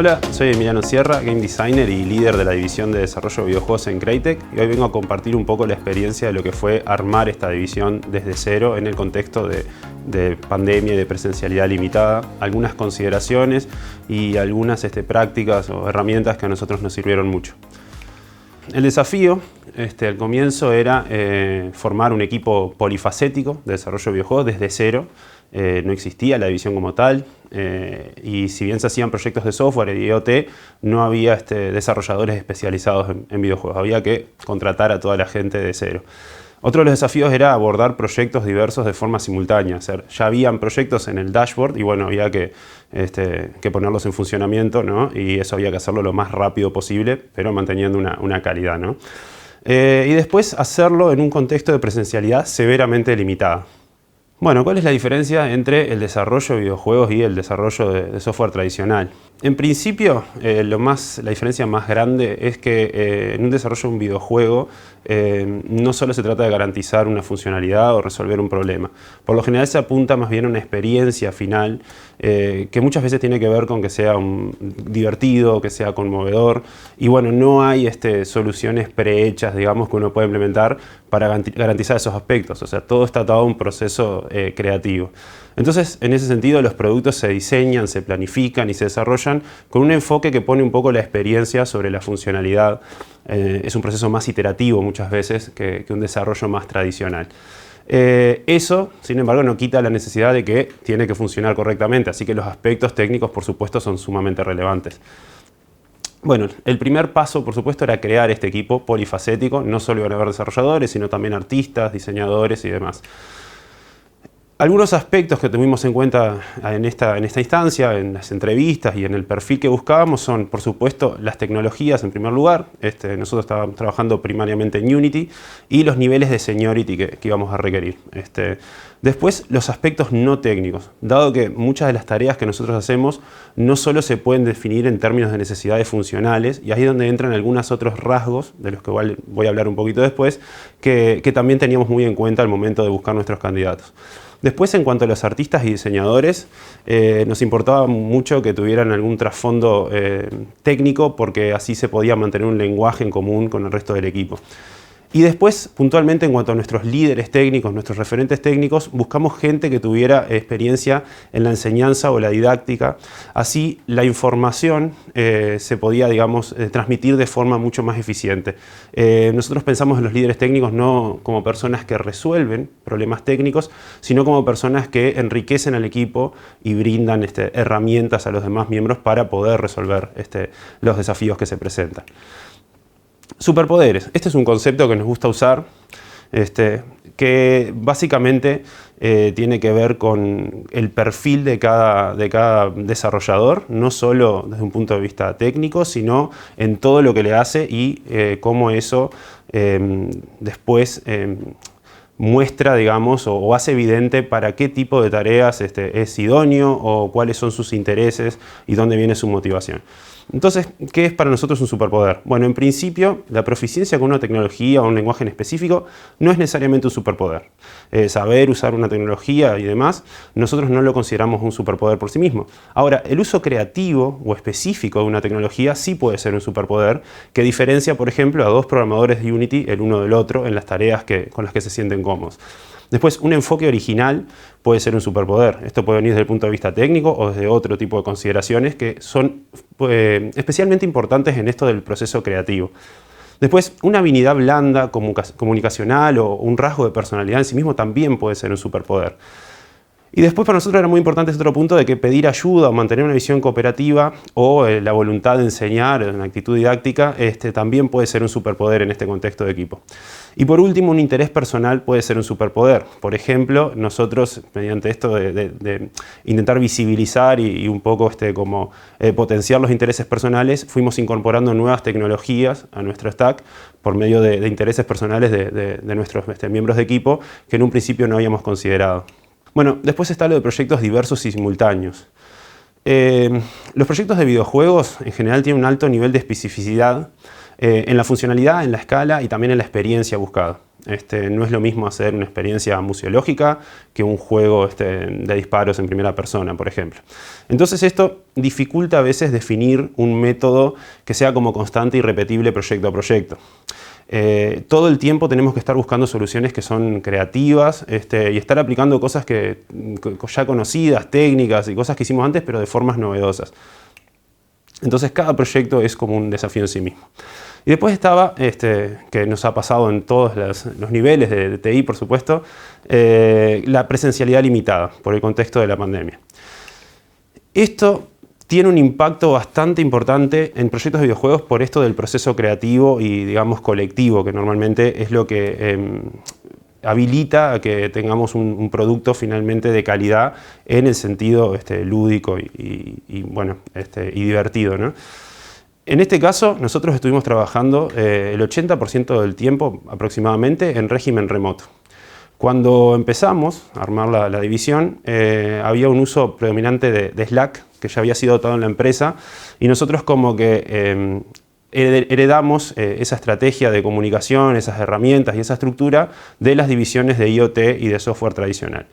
Hola, soy Emiliano Sierra, Game Designer y líder de la división de desarrollo de videojuegos en Crytek, y hoy vengo a compartir un poco la experiencia de lo que fue armar esta división desde cero en el contexto de pandemia y de presencialidad limitada, algunas consideraciones y algunas prácticas o herramientas que a nosotros nos sirvieron mucho. El desafío al comienzo era formar un equipo polifacético de desarrollo de videojuegos desde cero. No existía la división como tal, y si bien se hacían proyectos de software y IoT, no había desarrolladores especializados en videojuegos. Había que contratar a toda la gente de cero. Otro de los desafíos era abordar proyectos diversos de forma simultánea. O sea, ya habían proyectos en el dashboard y bueno, había que ponerlos en funcionamiento, ¿no? Y eso había que hacerlo lo más rápido posible, pero manteniendo una calidad, ¿no? Y después hacerlo en un contexto de presencialidad severamente limitada. Bueno, ¿cuál es la diferencia entre el desarrollo de videojuegos y el desarrollo de software tradicional? En principio, la diferencia más grande es que en un desarrollo de un videojuego no solo se trata de garantizar una funcionalidad o resolver un problema. Por lo general se apunta más bien a una experiencia final que muchas veces tiene que ver con que sea divertido, que sea conmovedor. Y bueno, no hay soluciones prehechas, digamos, que uno puede implementar para garantizar esos aspectos. O sea, todo está atado a un proceso creativo. Entonces, en ese sentido, los productos se diseñan, se planifican y se desarrollan con un enfoque que pone un poco la experiencia sobre la funcionalidad. Es un proceso más iterativo muchas veces que un desarrollo más tradicional. Eso, sin embargo, no quita la necesidad de que tiene que funcionar correctamente, así que los aspectos técnicos, por supuesto, son sumamente relevantes. Bueno, el primer paso, por supuesto, era crear este equipo polifacético. No solo iban a haber desarrolladores, sino también artistas, diseñadores y demás. Algunos aspectos que tuvimos en cuenta en esta instancia, en las entrevistas y en el perfil que buscábamos son, por supuesto, las tecnologías en primer lugar. Nosotros estábamos trabajando primariamente en Unity y los niveles de seniority que íbamos a requerir. Después, los aspectos no técnicos, dado que muchas de las tareas que nosotros hacemos no solo se pueden definir en términos de necesidades funcionales, y ahí es donde entran algunos otros rasgos, de los que voy a hablar un poquito después, que también teníamos muy en cuenta al momento de buscar nuestros candidatos. Después, en cuanto a los artistas y diseñadores, nos importaba mucho que tuvieran algún trasfondo técnico, porque así se podía mantener un lenguaje en común con el resto del equipo. Y después, puntualmente, en cuanto a nuestros líderes técnicos, nuestros referentes técnicos, buscamos gente que tuviera experiencia en la enseñanza o la didáctica. Así, la información se podía, digamos, transmitir de forma mucho más eficiente. Nosotros pensamos en los líderes técnicos no como personas que resuelven problemas técnicos, sino como personas que enriquecen al equipo y brindan herramientas a los demás miembros para poder resolver los desafíos que se presentan. Superpoderes. Este es un concepto que nos gusta usar, que básicamente tiene que ver con el perfil de cada desarrollador, no solo desde un punto de vista técnico, sino en todo lo que le hace y cómo eso después muestra, digamos, o hace evidente para qué tipo de tareas es idóneo o cuáles son sus intereses y dónde viene su motivación. Entonces, ¿qué es para nosotros un superpoder? Bueno, en principio, la proficiencia con una tecnología o un lenguaje en específico no es necesariamente un superpoder. Saber usar una tecnología y demás, nosotros no lo consideramos un superpoder por sí mismo. Ahora, el uso creativo o específico de una tecnología sí puede ser un superpoder, que diferencia, por ejemplo, a dos programadores de Unity el uno del otro en las tareas con las que se sienten cómodos. Después, un enfoque original puede ser un superpoder. Esto puede venir desde el punto de vista técnico o desde otro tipo de consideraciones que son especialmente importantes en esto del proceso creativo. Después, una habilidad blanda, comunicacional o un rasgo de personalidad en sí mismo también puede ser un superpoder. Y después para nosotros era muy importante este otro punto de que pedir ayuda o mantener una visión cooperativa o la voluntad de enseñar, una actitud didáctica, también puede ser un superpoder en este contexto de equipo. Y por último, un interés personal puede ser un superpoder. Por ejemplo, nosotros, mediante esto de intentar visibilizar y un poco potenciar los intereses personales, fuimos incorporando nuevas tecnologías a nuestro stack por medio de intereses personales de nuestros miembros de equipo que en un principio no habíamos considerado. Bueno, después está lo de proyectos diversos y simultáneos. Los proyectos de videojuegos en general tienen un alto nivel de especificidad en la funcionalidad, en la escala y también en la experiencia buscada. No es lo mismo hacer una experiencia museológica que un juego de disparos en primera persona, por ejemplo. Entonces esto dificulta a veces definir un método que sea como constante y repetible proyecto a proyecto. Todo el tiempo tenemos que estar buscando soluciones que son creativas y estar aplicando cosas ya conocidas, técnicas y cosas que hicimos antes, pero de formas novedosas. Entonces cada proyecto es como un desafío en sí mismo. Y después estaba, que nos ha pasado en todos los niveles de TI, por supuesto, la presencialidad limitada por el contexto de la pandemia. Esto tiene un impacto bastante importante en proyectos de videojuegos por esto del proceso creativo y, digamos, colectivo, que normalmente es lo que habilita a que tengamos un producto finalmente de calidad en el sentido lúdico y divertido, ¿no? En este caso, nosotros estuvimos trabajando el 80% del tiempo aproximadamente en régimen remoto. Cuando empezamos a armar la división, había un uso predominante de Slack, que ya había sido dotado en la empresa, y nosotros como que heredamos esa estrategia de comunicación, esas herramientas y esa estructura de las divisiones de IoT y de software tradicional.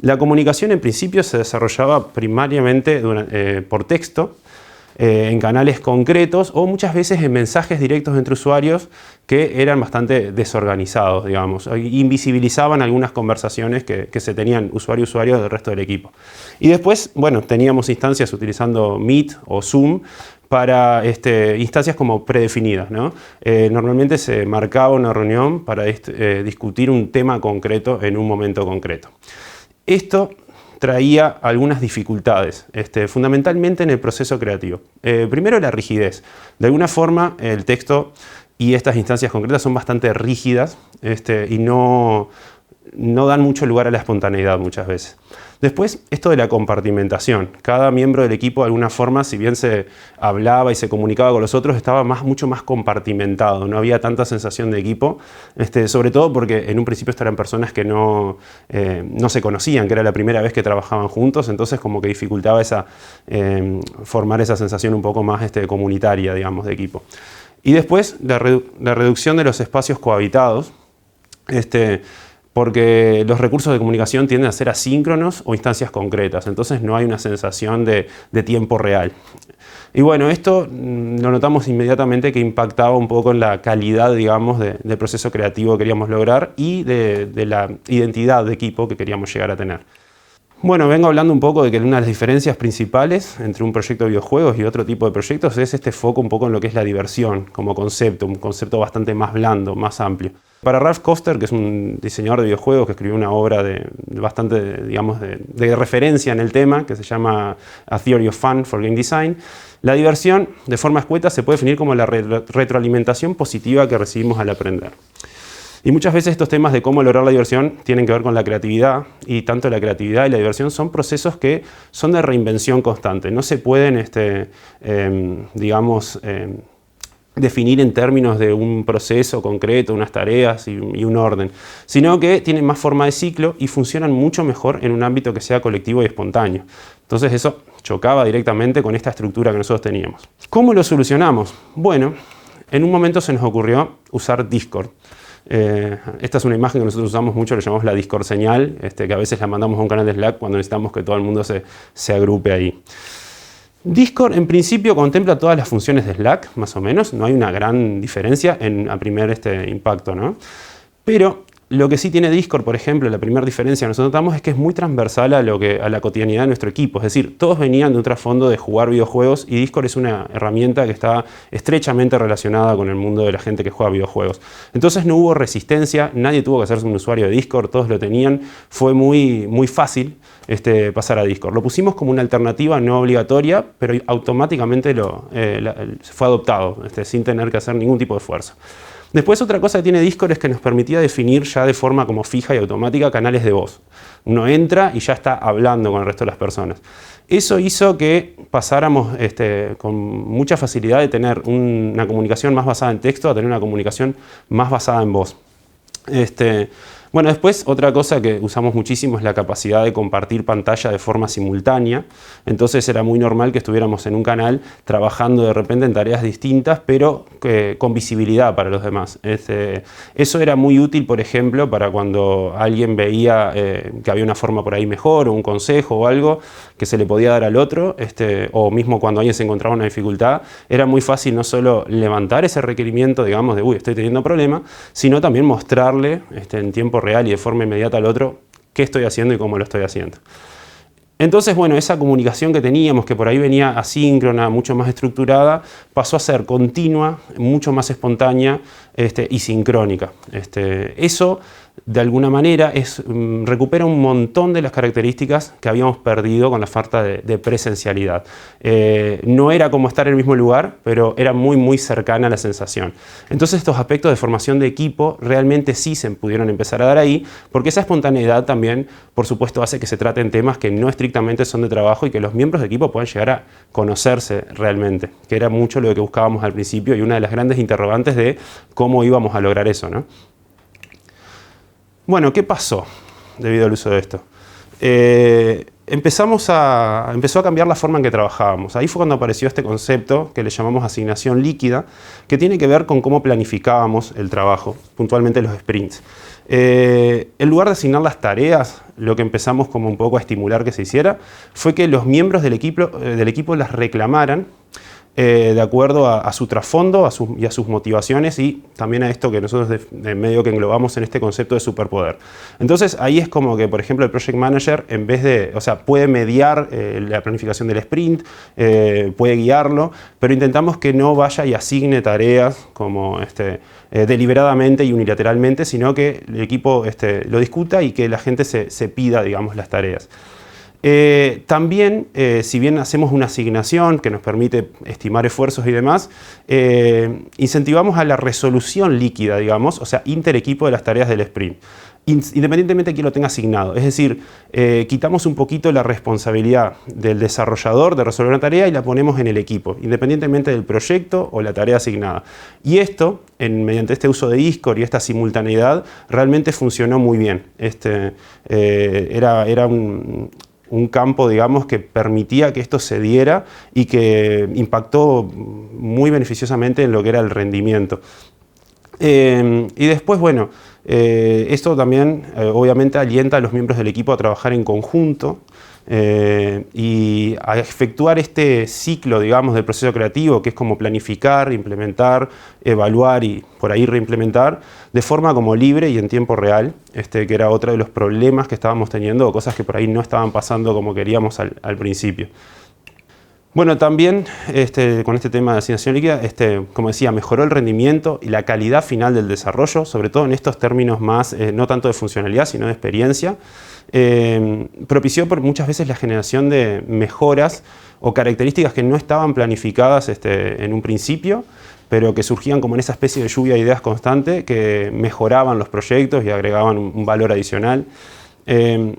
La comunicación en principio se desarrollaba primariamente por texto, en canales concretos o muchas veces en mensajes directos entre usuarios que eran bastante desorganizados, digamos, invisibilizaban algunas conversaciones que se tenían usuario-usuario del resto del equipo. Y después, bueno, teníamos instancias utilizando Meet o Zoom para instancias como predefinidas, ¿no? Normalmente se marcaba una reunión para discutir un tema concreto en un momento concreto. Esto traía algunas dificultades, fundamentalmente en el proceso creativo. Primero, la rigidez. De alguna forma, el texto y estas instancias concretas son bastante rígidas y no dan mucho lugar a la espontaneidad muchas veces. Después, esto de la compartimentación. Cada miembro del equipo, de alguna forma, si bien se hablaba y se comunicaba con los otros, estaba mucho más compartimentado. No había tanta sensación de equipo, sobre todo porque en un principio estas eran personas que no se conocían, que era la primera vez que trabajaban juntos, entonces como que dificultaba formar esa sensación un poco más comunitaria, digamos, de equipo. Y después, la reducción de los espacios cohabitados, porque los recursos de comunicación tienden a ser asíncronos o instancias concretas, entonces no hay una sensación de tiempo real. Y bueno, esto lo notamos inmediatamente que impactaba un poco en la calidad, digamos, del proceso creativo que queríamos lograr y de la identidad de equipo que queríamos llegar a tener. Bueno, vengo hablando un poco de que una de las diferencias principales entre un proyecto de videojuegos y otro tipo de proyectos es este foco un poco en lo que es la diversión como concepto, un concepto bastante más blando, más amplio. Para Ralph Koster, que es un diseñador de videojuegos que escribió una obra bastante, digamos, de referencia en el tema, que se llama A Theory of Fun for Game Design, la diversión, de forma escueta, se puede definir como la retroalimentación positiva que recibimos al aprender. Y muchas veces estos temas de cómo lograr la diversión tienen que ver con la creatividad, y tanto la creatividad y la diversión son procesos que son de reinvención constante. No se pueden, definir en términos de un proceso concreto, unas tareas y un orden, sino que tienen más forma de ciclo y funcionan mucho mejor en un ámbito que sea colectivo y espontáneo. Entonces eso chocaba directamente con esta estructura que nosotros teníamos. ¿Cómo lo solucionamos? Bueno, en un momento se nos ocurrió usar Discord. Esta es una imagen que nosotros usamos mucho, le llamamos la Discord señal, que a veces la mandamos a un canal de Slack cuando necesitamos que todo el mundo se agrupe ahí. Discord en principio contempla todas las funciones de Slack, más o menos, no hay una gran diferencia a primer impacto, ¿no? Pero lo que sí tiene Discord, por ejemplo, la primera diferencia que nosotros notamos es que es muy transversal a la cotidianidad de nuestro equipo. Es decir, todos venían de un trasfondo de jugar videojuegos y Discord es una herramienta que está estrechamente relacionada con el mundo de la gente que juega videojuegos. Entonces no hubo resistencia, nadie tuvo que hacerse un usuario de Discord, todos lo tenían. Fue muy, muy fácil pasar a Discord. Lo pusimos como una alternativa no obligatoria, pero automáticamente fue adoptado, sin tener que hacer ningún tipo de esfuerzo. Después otra cosa que tiene Discord es que nos permitía definir ya de forma como fija y automática canales de voz. Uno entra y ya está hablando con el resto de las personas. Eso hizo que pasáramos con mucha facilidad de tener una comunicación más basada en texto a tener una comunicación más basada en voz. Bueno, después otra cosa que usamos muchísimo es la capacidad de compartir pantalla de forma simultánea. Entonces era muy normal que estuviéramos en un canal trabajando de repente en tareas distintas, pero con visibilidad para los demás. Eso era muy útil, por ejemplo, para cuando alguien veía que había una forma por ahí mejor o un consejo o algo que se le podía dar al otro, o mismo cuando alguien se encontraba una dificultad, era muy fácil no solo levantar ese requerimiento, digamos, de uy, estoy teniendo problema, sino también mostrarle en tiempo real y de forma inmediata al otro qué estoy haciendo y cómo lo estoy haciendo. Entonces, bueno, esa comunicación que teníamos, que por ahí venía asíncrona, mucho más estructurada, pasó a ser continua, mucho más espontánea y sincrónica. Eso, de alguna manera, recupera un montón de las características que habíamos perdido con la falta de presencialidad. No era como estar en el mismo lugar, pero era muy, muy cercana a la sensación. Entonces, estos aspectos de formación de equipo realmente sí se pudieron empezar a dar ahí, porque esa espontaneidad también, por supuesto, hace que se traten temas que no estrictamente son de trabajo y que los miembros de equipo puedan llegar a conocerse realmente, que era mucho lo que buscábamos al principio y una de las grandes interrogantes de cómo íbamos a lograr eso, ¿no? Bueno, ¿qué pasó debido al uso de esto? Empezó a cambiar la forma en que trabajábamos. Ahí fue cuando apareció este concepto que le llamamos asignación líquida, que tiene que ver con cómo planificábamos el trabajo, puntualmente los sprints. En lugar de asignar las tareas, lo que empezamos como un poco a estimular que se hiciera, fue que los miembros del equipo las reclamaran de acuerdo a su trasfondo y a sus motivaciones y también a esto que nosotros de medio que englobamos en este concepto de superpoder. Entonces ahí es como que, por ejemplo, el Project Manager, en vez de, o sea, puede mediar la planificación del sprint, puede guiarlo, pero intentamos que no vaya y asigne tareas como deliberadamente y unilateralmente, sino que el equipo lo discuta y que la gente se pida, digamos, las tareas. También, si bien hacemos una asignación que nos permite estimar esfuerzos y demás, incentivamos a la resolución líquida, digamos, o sea, interequipo de las tareas del sprint, independientemente de quién lo tenga asignado. Es decir, quitamos un poquito la responsabilidad del desarrollador de resolver una tarea y la ponemos en el equipo, independientemente del proyecto o la tarea asignada. Y esto, mediante este uso de Discord y esta simultaneidad, realmente funcionó muy bien. Era un campo, digamos, que permitía que esto se diera y que impactó muy beneficiosamente en lo que era el rendimiento. Y después, bueno, esto también obviamente alienta a los miembros del equipo a trabajar en conjunto y a efectuar este ciclo, digamos, del proceso creativo, que es como planificar, implementar, evaluar y por ahí reimplementar, de forma como libre y en tiempo real, que era otro de los problemas que estábamos teniendo o cosas que por ahí no estaban pasando como queríamos al principio. Bueno, también con este tema de asignación líquida, como decía, mejoró el rendimiento y la calidad final del desarrollo, sobre todo en estos términos más, no tanto de funcionalidad, sino de experiencia. Propició muchas veces la generación de mejoras o características que no estaban planificadas en un principio, pero que surgían como en esa especie de lluvia de ideas constante que mejoraban los proyectos y agregaban un valor adicional.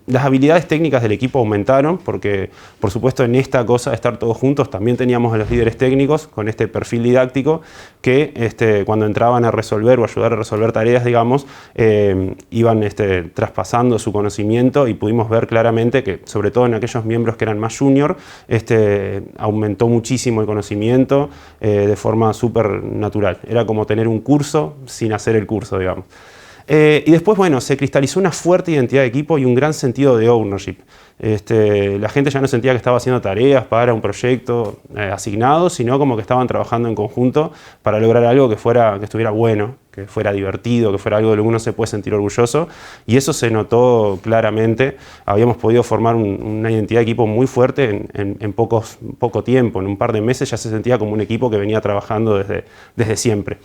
Las habilidades técnicas del equipo aumentaron porque, por supuesto, en esta cosa de estar todos juntos también teníamos a los líderes técnicos con este perfil didáctico que cuando entraban a resolver o ayudar a resolver tareas, digamos, iban traspasando su conocimiento y pudimos ver claramente que, sobre todo en aquellos miembros que eran más junior, aumentó muchísimo el conocimiento de forma súper natural. Era como tener un curso sin hacer el curso, digamos. Y después, bueno, se cristalizó una fuerte identidad de equipo y un gran sentido de ownership. La gente ya no sentía que estaba haciendo tareas para un proyecto asignado, sino como que estaban trabajando en conjunto para lograr algo que estuviera bueno, que fuera divertido, que fuera algo de lo que uno se puede sentir orgulloso. Y eso se notó claramente. Habíamos podido formar una identidad de equipo muy fuerte en poco tiempo. En un par de meses ya se sentía como un equipo que venía trabajando desde siempre.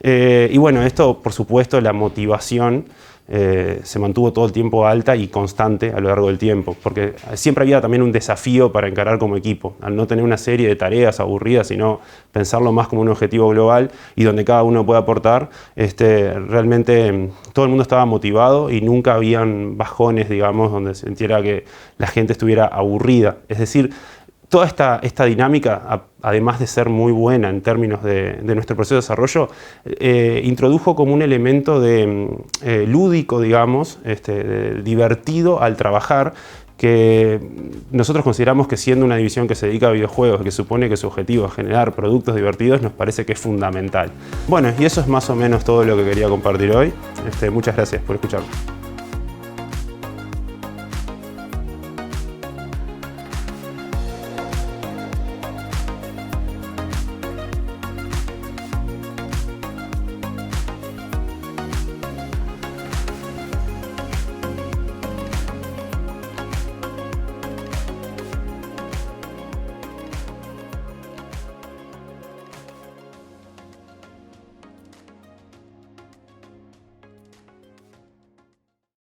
Y bueno, esto, por supuesto, la motivación se mantuvo todo el tiempo alta y constante a lo largo del tiempo, porque siempre había también un desafío para encarar como equipo, al no tener una serie de tareas aburridas, sino pensarlo más como un objetivo global y donde cada uno puede aportar. Realmente todo el mundo estaba motivado y nunca habían bajones, digamos, donde se sintiera que la gente estuviera aburrida. Es decir, toda esta dinámica, además de ser muy buena en términos de nuestro proceso de desarrollo, introdujo como un elemento lúdico, digamos, divertido al trabajar, que nosotros consideramos que siendo una división que se dedica a videojuegos, que supone que su objetivo es generar productos divertidos, nos parece que es fundamental. Bueno, y eso es más o menos todo lo que quería compartir hoy. Muchas gracias por escucharme.